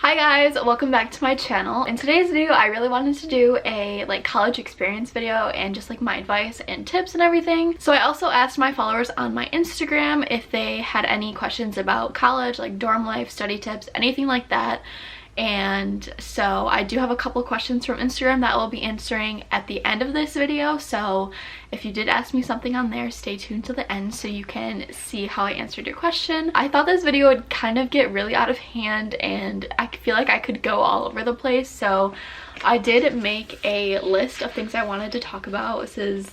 Hi guys, welcome back to my channel. In today's video, I really wanted to do a college experience video and just my advice and tips and everything. So I also asked my followers on my Instagram if they had any questions about college, like dorm life, study tips, anything like that. And so I do have a couple questions from Instagram that I will be answering at the end of this video. So if you did ask me something on there, stay tuned to the end so you can see how I answered your question. I thought this video would kind of get really out of hand and I feel like I could go all over the place. So I did make a list of things I wanted to talk about. This is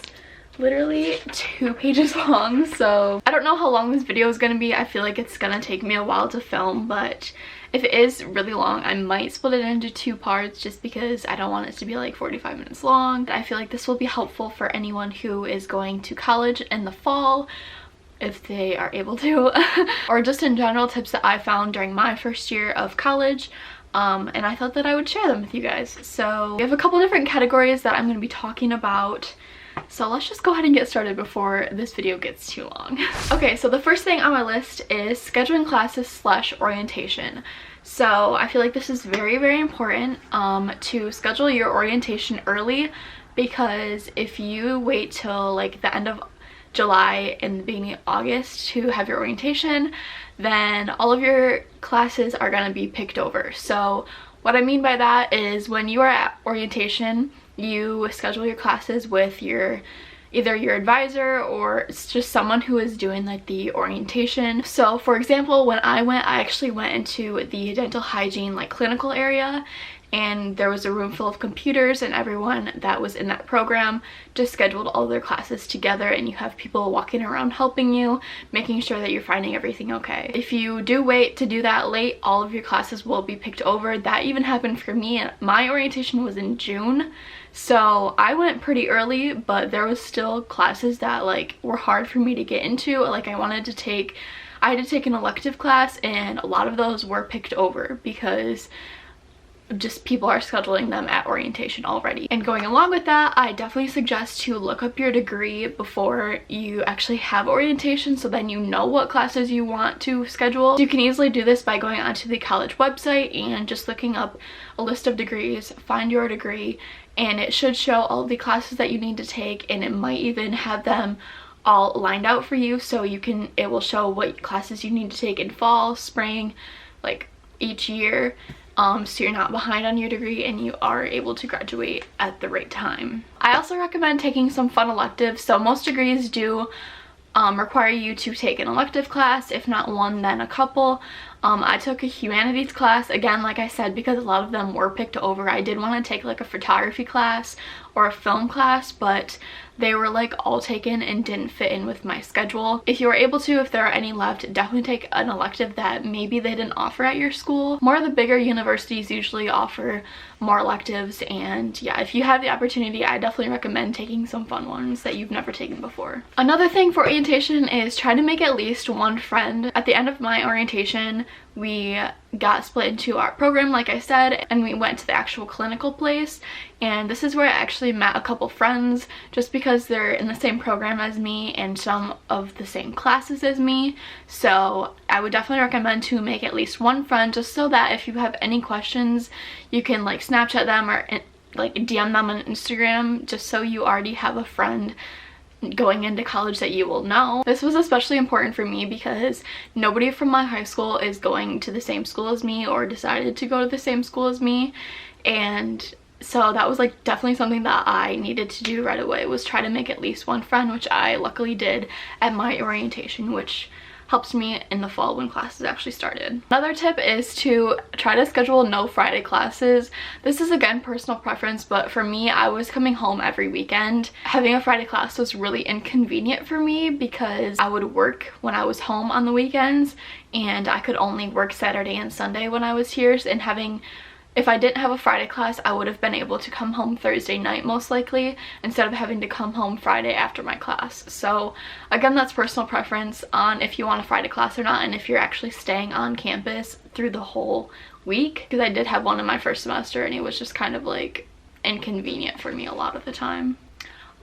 literally 2 pages long, so I don't know how long this video is going to be. I feel like it's going to take me a while to film, but if it is really long, I might split it into 2 parts just because I don't want it to be 45 minutes long. I feel like this will be helpful for anyone who is going to college in the fall, if they are able to, or just in general tips that I found during my first year of college. And I thought that I would share them with you guys. So we have a couple different categories that I'm going to be talking about. So let's just go ahead and get started before this video gets too long. Okay, so the first thing on my list is scheduling classes / orientation. So I feel like this is very, very important to schedule your orientation early, because if you wait till the end of July and the beginning of August to have your orientation, then all of your classes are going to be picked over. So what I mean by that is when you are at orientation, you schedule your classes with either your advisor or it's just someone who is doing the orientation. So for example, when I actually went into the dental hygiene clinical area, and there was a room full of computers and everyone that was in that program just scheduled all their classes together, and you have people walking around helping you, making sure that you're finding everything okay. If you do wait to do that late, all of your classes will be picked over. That even happened for me, and my orientation was in June. So I went pretty early, but there was still classes that were hard for me to get into. I had to take an elective class, and a lot of those were picked over because just people are scheduling them at orientation already. And going along with that, I definitely suggest to look up your degree before you actually have orientation, so then you know what classes you want to schedule. So you can easily do this by going onto the college website and just looking up a list of degrees, find your degree, and it should show all of the classes that you need to take, and it might even have them all lined out for you, so it will show what classes you need to take in fall, spring, each year. So you're not behind on your degree and you are able to graduate at the right time. I also recommend taking some fun electives. So most degrees do require you to take an elective class, if not one, then a couple. I took a humanities class, again, like I said, because a lot of them were picked over. I did want to take a photography class or a film class, but they were all taken and didn't fit in with my schedule. If you are able to, if there are any left, definitely take an elective that maybe they didn't offer at your school. More of the bigger universities usually offer more electives, and yeah, if you have the opportunity, I definitely recommend taking some fun ones that you've never taken before. Another thing for orientation is try to make at least one friend. At the end of my orientation, we got split into our program, like I said, and we went to the actual clinical place, and this is where I actually met a couple friends, just because they're in the same program as me and some of the same classes as me. So I would definitely recommend to make at least one friend, just so that if you have any questions, you can Snapchat them or DM them on Instagram, just so you already have a friend going into college that you will know. This was especially important for me because nobody from my high school is going to the same school as me or decided to go to the same school as me, and so that was definitely something that I needed to do right away, was try to make at least one friend, which I luckily did at my orientation, which helps me in the fall when classes actually started. Another tip is to try to schedule no Friday classes. This is again personal preference, but for me, I was coming home every weekend. Having a Friday class was really inconvenient for me because I would work when I was home on the weekends, and I could only work Saturday and Sunday when I was here, and if I didn't have a Friday class, I would have been able to come home Thursday night most likely, instead of having to come home Friday after my class. So again, that's personal preference on if you want a Friday class or not, and if you're actually staying on campus through the whole week, because I did have one in my first semester and it was just kind of inconvenient for me a lot of the time.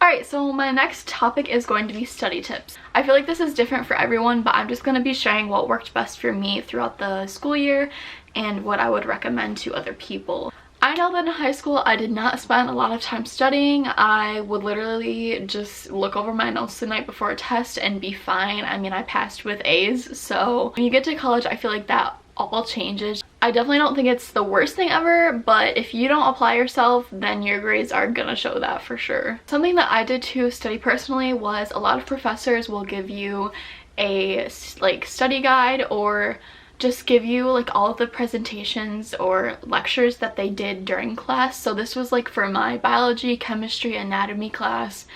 Alright, so my next topic is going to be study tips. I feel like this is different for everyone, but I'm just going to be sharing what worked best for me throughout the school year and what I would recommend to other people. I know that in high school I did not spend a lot of time studying. I would literally just look over my notes the night before a test and be fine. I mean, I passed with A's, so when you get to college, I feel like that all changes. I definitely don't think it's the worst thing ever, but if you don't apply yourself, then your grades are gonna show that for sure. Something that I did to study personally was a lot of professors will give you a like study guide or just give you like all of the presentations or lectures that they did during class. So this was like for my biology, chemistry, anatomy class,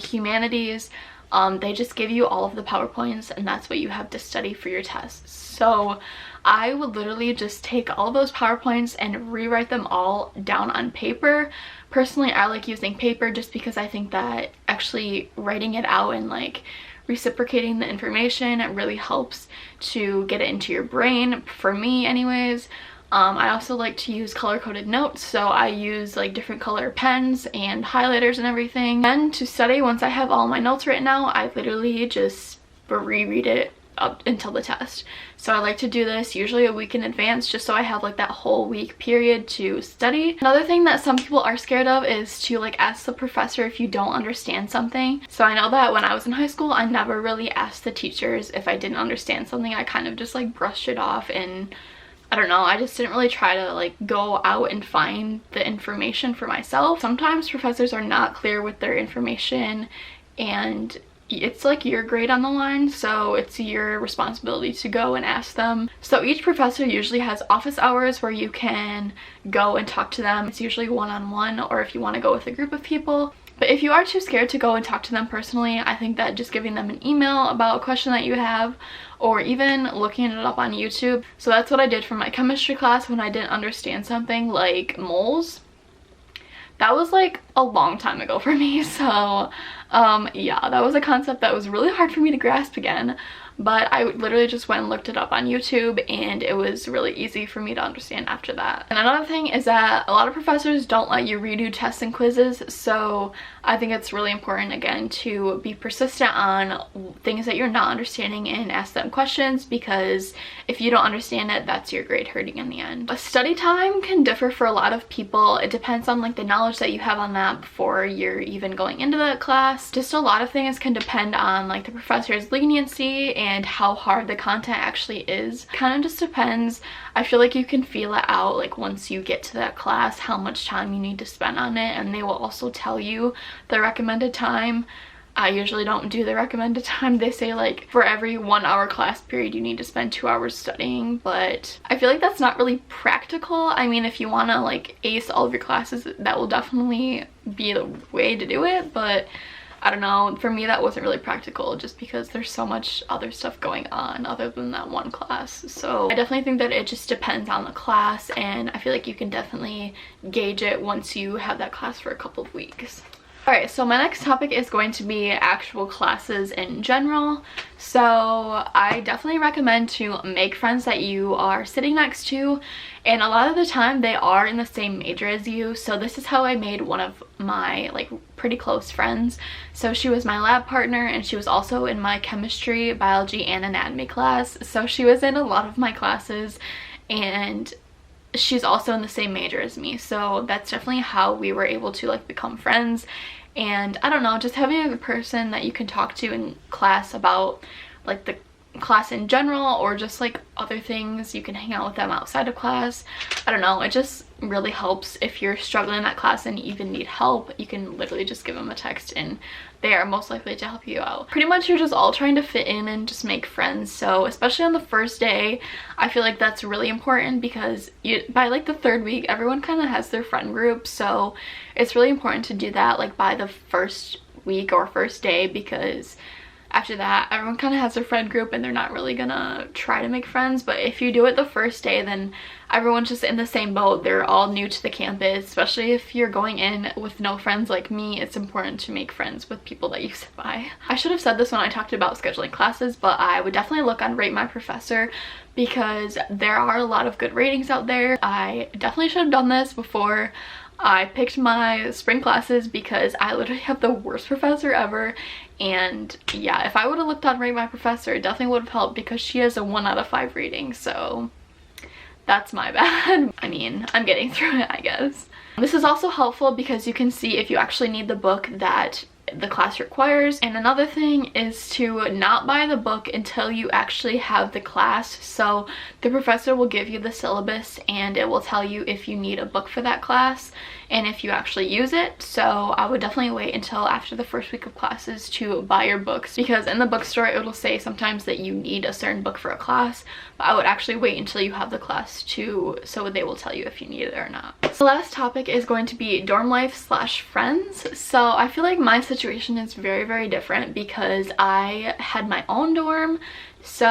humanities. They just give you all of the PowerPoints and that's what you have to study for your tests. So I would literally just take all those PowerPoints and rewrite them all down on paper. Personally, I like using paper just because I think that actually writing it out and like reciprocating the information, it really helps to get it into your brain, for me anyways. I also like to use color-coded notes, so I use like different color pens and highlighters and everything. Then to study, once I have all my notes written out, I literally just reread it up until the test. So I like to do this usually a week in advance just so I have like that whole week period to study. Another thing that some people are scared of is to like ask the professor if you don't understand something. So I know that when I was in high school, I never really asked the teachers if I didn't understand something. I kind of just like brushed it off, and I don't know, I just didn't really try to like go out and find the information for myself. Sometimes professors are not clear with their information and it's like your grade on the line, so it's your responsibility to go and ask them. So each professor usually has office hours where you can go and talk to them. It's usually one-on-one, or if you want to go with a group of people. But if you are too scared to go and talk to them personally, I think that just giving them an email about a question that you have, or even looking it up on YouTube. So that's what I did for my chemistry class when I didn't understand something like moles. That was like a long time ago for me, so yeah, that was a concept that was really hard for me to grasp again, but I literally just went and looked it up on YouTube and it was really easy for me to understand after that. And another thing is that a lot of professors don't let you redo tests and quizzes, so I think it's really important again to be persistent on things that you're not understanding and ask them questions, because if you don't understand it, that's your grade hurting in the end. A study time can differ for a lot of people. It depends on like the knowledge that you have on that before you're even going into the class. Just a lot of things can depend on like the professor's leniency and how hard the content actually is. Kind of just depends. I feel like you can feel it out like once you get to that class how much time you need to spend on it, and they will also tell you the recommended time. I usually don't do the recommended time. They say like for every 1 hour class period you need to spend 2 hours studying, but I feel like that's not really practical. I mean, if you want to like ace all of your classes, that will definitely be the way to do it, but I don't know, for me that wasn't really practical just because there's so much other stuff going on other than that one class. So I definitely think that it just depends on the class, and I feel like you can definitely gauge it once you have that class for a couple of weeks. Alright, so my next topic is going to be actual classes in general. So I definitely recommend to make friends that you are sitting next to, and a lot of the time they are in the same major as you. So this is how I made one of my like pretty close friends. So she was my lab partner and she was also in my chemistry, biology, and anatomy class. So she was in a lot of my classes and she's also in the same major as me. So that's definitely how we were able to like become friends. And I don't know, just having a person that you can talk to in class about like the class in general, or just like other things, you can hang out with them outside of class. I don't know, it just really helps. If you're struggling in that class and you even need help, you can literally just give them a text and they are most likely to help you out. Pretty much you're just all trying to fit in and just make friends. So especially on the first day, I feel like that's really important, because by like the third week everyone kind of has their friend group. So it's really important to do that like by the first week or first day, because after that everyone kind of has their friend group and they're not really gonna try to make friends. But if you do it the first day, then everyone's just in the same boat. They're all new to the campus. Especially if you're going in with no friends like me, it's important to make friends with people that you sit by. I should have said this when I talked about scheduling classes, but I would definitely look on Rate My Professor, because there are a lot of good ratings out there. I definitely should have done this before I picked my spring classes because I literally have the worst professor ever, and yeah, if I would have looked on Rate My Professor, it definitely would have helped because she has a 1 out of 5 rating, so that's my bad. I mean, I'm getting through it, I guess. This is also helpful because you can see if you actually need the book that the class requires. And another thing is to not buy the book until you actually have the class. So the professor will give you the syllabus and it will tell you if you need a book for that class and if you actually use it. So I would definitely wait until after the first week of classes to buy your books, because in the bookstore it'll say sometimes that you need a certain book for a class, but I would actually wait until you have the class so they will tell you if you need it or not. So the last topic is going to be dorm life / friends. So I feel like my situation is very, very different because I had my own dorm, so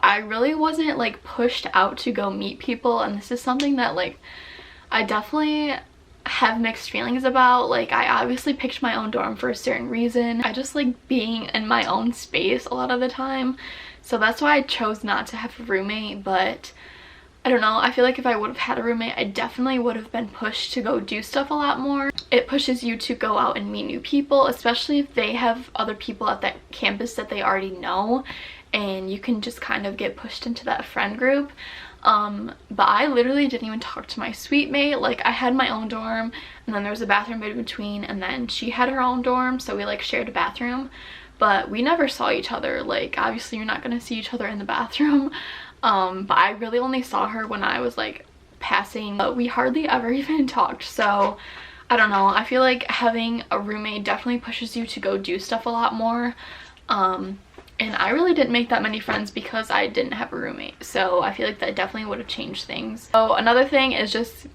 I really wasn't like pushed out to go meet people, and this is something that like I definitely have mixed feelings about. Like, I obviously picked my own dorm for a certain reason. I just like being in my own space a lot of the time, so that's why I chose not to have a roommate. But I don't know, I feel like if I would have had a roommate, I definitely would have been pushed to go do stuff a lot more. It pushes you to go out and meet new people, especially if they have other people at that campus that they already know, and you can just kind of get pushed into that friend group. But I literally didn't even talk to my suite mate. Like, I had my own dorm, and then there was a bathroom in between, and then she had her own dorm, so we like shared a bathroom, but we never saw each other. Like, obviously you're not gonna see each other in the bathroom, but I really only saw her when I was like passing, but we hardly ever even talked. So I don't know, I feel like having a roommate definitely pushes you to go do stuff a lot more. And I really didn't make that many friends because I didn't have a roommate, so I feel like that definitely would have changed things. So another thing is just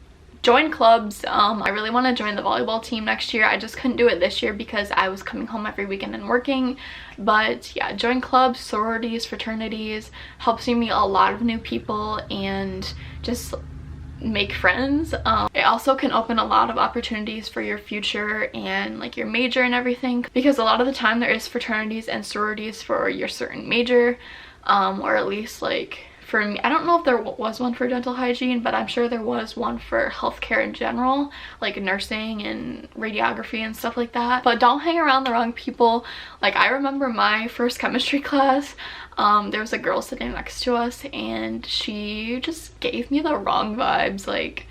join clubs. I really want to join the volleyball team next year. I just couldn't do it this year because I was coming home every weekend and working. But yeah, join clubs, sororities, fraternities. Helps you meet a lot of new people and just make friends. It also can open a lot of opportunities for your future and like your major and everything, because a lot of the time there is fraternities and sororities for your certain major, or at least like for me, I don't know if there was one for dental hygiene, but I'm sure there was one for healthcare in general, like nursing and radiography and stuff like that. But don't hang around the wrong people. Like, I remember my first chemistry class, there was a girl sitting next to us and she just gave me the wrong vibes. Like,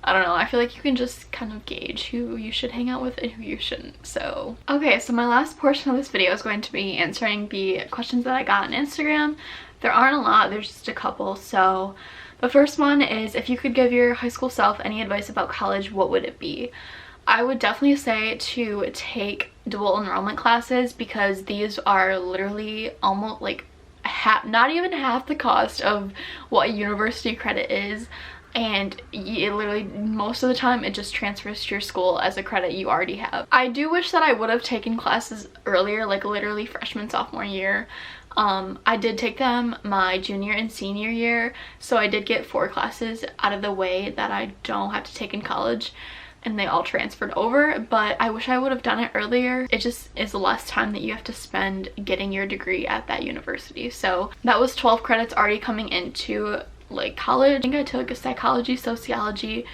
I don't know, I feel like you can just kind of gauge who you should hang out with and who you shouldn't. So okay, so my last portion of this video is going to be answering the questions that I got on Instagram. There aren't a lot, there's just a couple. So the first one is, if you could give your high school self any advice about college, what would it be? I would definitely say to take dual enrollment classes, because these are literally almost like not even half the cost of what a university credit is, and it literally most of the time it just transfers to your school as a credit you already have. I do wish that I would have taken classes earlier, like literally freshman, sophomore year. I did take them my junior and senior year, so I did get 4 classes out of the way that I don't have to take in college, and they all transferred over. But I wish I would have done it earlier. It just is less time that you have to spend getting your degree at that university. So that was 12 credits already coming into like college. I think I took psychology, sociology,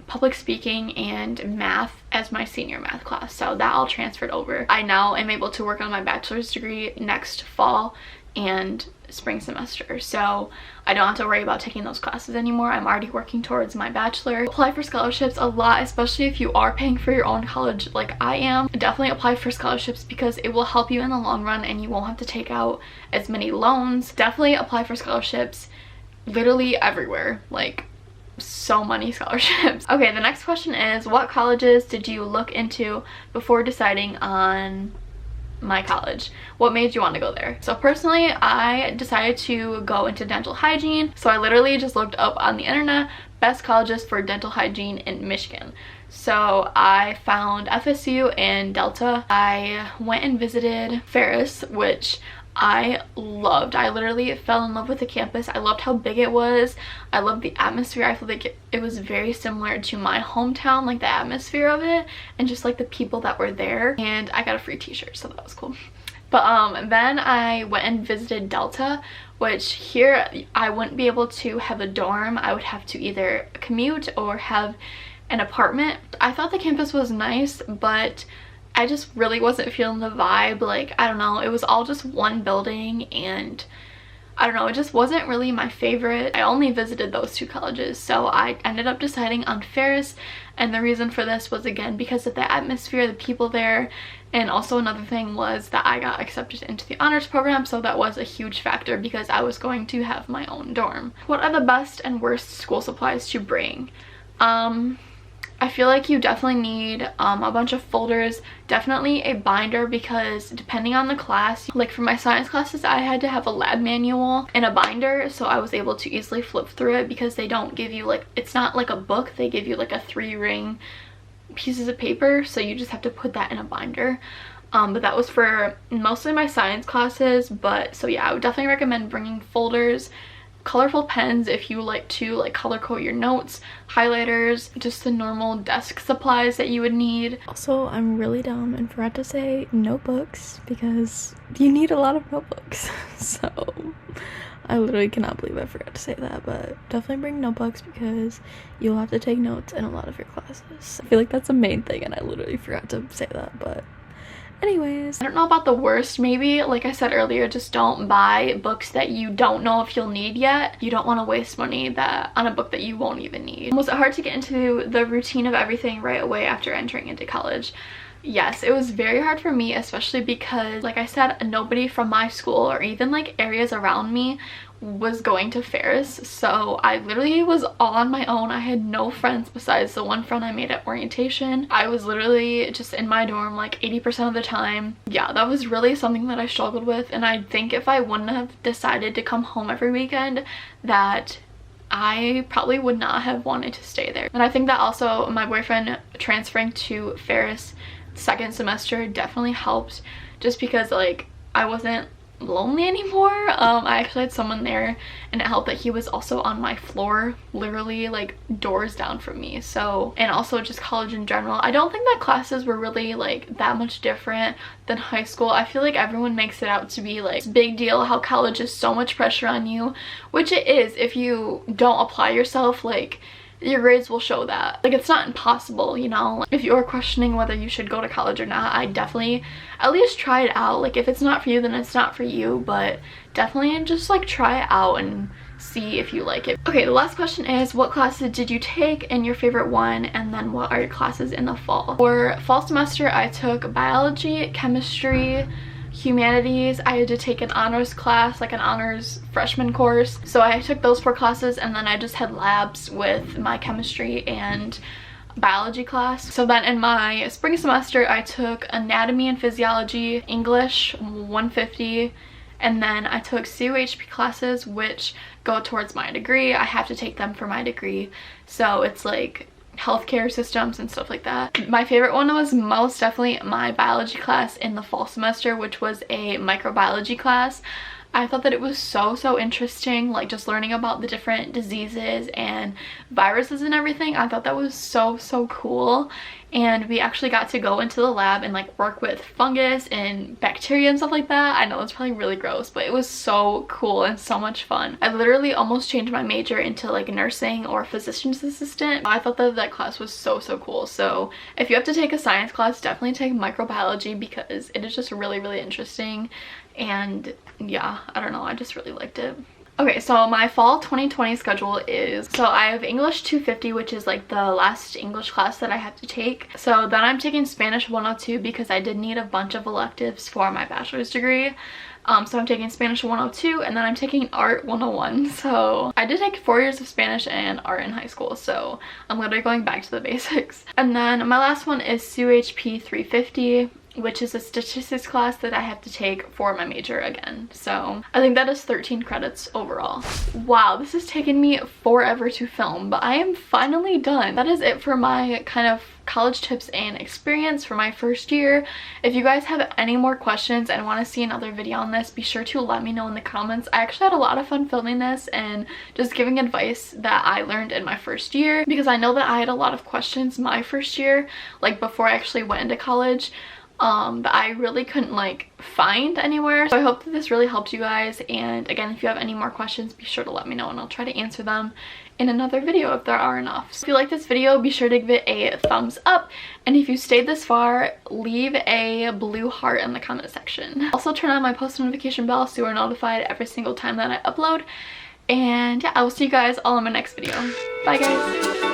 public speaking, and math as my senior math class, so that all transferred over. I now am able to work on my bachelor's degree next fall and spring semester, so I don't have to worry about taking those classes anymore. I'm already working towards my bachelor. Apply for scholarships a lot, especially if you are paying for your own college like I am. Definitely apply for scholarships because it will help you in the long run and you won't have to take out as many loans. Definitely apply for scholarships literally everywhere, like so many scholarships. Okay, the next question is, what colleges did you look into before deciding on my college? What made you want to go there? So personally, I decided to go into dental hygiene, so I literally just looked up on the internet best colleges for dental hygiene in Michigan. So I found FSU and Delta. I went and visited Ferris, which I loved. I literally fell in love with the campus. I loved how big it was. I loved the atmosphere. I feel like it was very similar to my hometown, like the atmosphere of it and just like the people that were there. And I got a free t-shirt, so that was cool. But then I went and visited Delta, which here I wouldn't be able to have a dorm. I would have to either commute or have an apartment. I thought the campus was nice, but I just really wasn't feeling the vibe. Like, I don't know, it was all just one building, and I don't know, it just wasn't really my favorite. I only visited those 2 colleges, so I ended up deciding on Ferris, and the reason for this was, again, because of the atmosphere, the people there, and also another thing was that I got accepted into the honors program, so that was a huge factor because I was going to have my own dorm. What are the best and worst school supplies to bring? I feel like you definitely need a bunch of folders, definitely a binder, because depending on the class, like for my science classes, I had to have a lab manual and a binder, so I was able to easily flip through it because they don't give you, like, it's not like a book, they give you like a 3-ring pieces of paper, so you just have to put that in a binder. But that was for mostly my science classes. But so yeah, I would definitely recommend bringing folders, colorful pens if you like to like color code your notes, highlighters, just the normal desk supplies that you would need. Also, I'm really dumb and forgot to say notebooks because you need a lot of notebooks. So I literally cannot believe I forgot to say that, but definitely bring notebooks because you'll have to take notes in a lot of your classes. I feel like that's the main thing and I literally forgot to say that, but anyways, I don't know about the worst. Maybe, like I said earlier, just don't buy books that you don't know if you'll need yet. You don't want to waste money on a book that you won't even need. Was it hard to get into the routine of everything right away after entering into college? Yes, it was very hard for me, especially because, like I said, nobody from my school or even like areas around me was going to Ferris, so I literally was all on my own. I had no friends besides the one friend I made at orientation. I was literally just in my dorm like 80% of the time. Yeah, that was really something that I struggled with, and I think if I wouldn't have decided to come home every weekend, that I probably would not have wanted to stay there. And I think that also my boyfriend transferring to Ferris second semester definitely helped, just because like I wasn't lonely anymore. I actually had someone there, and it helped that he was also on my floor, literally like doors down from me. So, and also just college in general, I don't think that classes were really like that much different than high school. I feel like everyone makes it out to be like this big deal how college is so much pressure on you, which it is if you don't apply yourself. Like, your grades will show that. Like, it's not impossible, you know? If you're questioning whether you should go to college or not, I definitely at least try it out. Like, if it's not for you, then it's not for you, but definitely just like try it out and see if you like it. Okay, the last question is, what classes did you take and your favorite one, and then what are your classes in the fall? For fall semester, I took biology, chemistry, humanities. I had to take an honors class, like an honors freshman course, so I took those 4 classes, and then I just had labs with my chemistry and biology class. So then in my spring semester, I took anatomy and physiology, English 150, and then I took CUHP classes, which go towards my degree. I have to take them for my degree, so it's like healthcare systems and stuff like that. My favorite one was most definitely my biology class in the fall semester, which was a microbiology class. I thought that it was so interesting, like just learning about the different diseases and viruses and everything. I thought that was so cool, and we actually got to go into the lab and like work with fungus and bacteria and stuff like that. I know it's probably really gross, but it was so cool and so much fun. I literally almost changed my major into like nursing or physician's assistant. I thought that that class was so cool. So if you have to take a science class, definitely take microbiology because it is just really interesting. And yeah, I don't know, I just really liked it. Okay, so my fall 2020 schedule is, so I have English 250, which is like the last English class that I have to take. So then I'm taking Spanish 102 because I did need a bunch of electives for my bachelor's degree. So I'm taking Spanish 102, and then I'm taking art 101. So I did take 4 years of Spanish and art in high school, so I'm literally going back to the basics. And then my last one is CUHP 350, which is a statistics class that I have to take for my major again. So I think that is 13 credits overall. Wow, this has taken me forever to film, but I am finally done. That is it for my kind of college tips and experience for my first year. If you guys have any more questions and want to see another video on this, be sure to let me know in the comments. I actually had a lot of fun filming this and just giving advice that I learned in my first year, because I know that I had a lot of questions my first year, like before I actually went into college. but I really couldn't like find anywhere. So I hope that this really helped you guys, and again, if you have any more questions, be sure to let me know and I'll try to answer them in another video if there are enough. So if you like this video, be sure to give it a thumbs up, and if you stayed this far, leave a blue heart in the comment section. Also turn on my post notification bell so you are notified every single time that I upload. And yeah, I will see you guys all in my next video. Bye guys!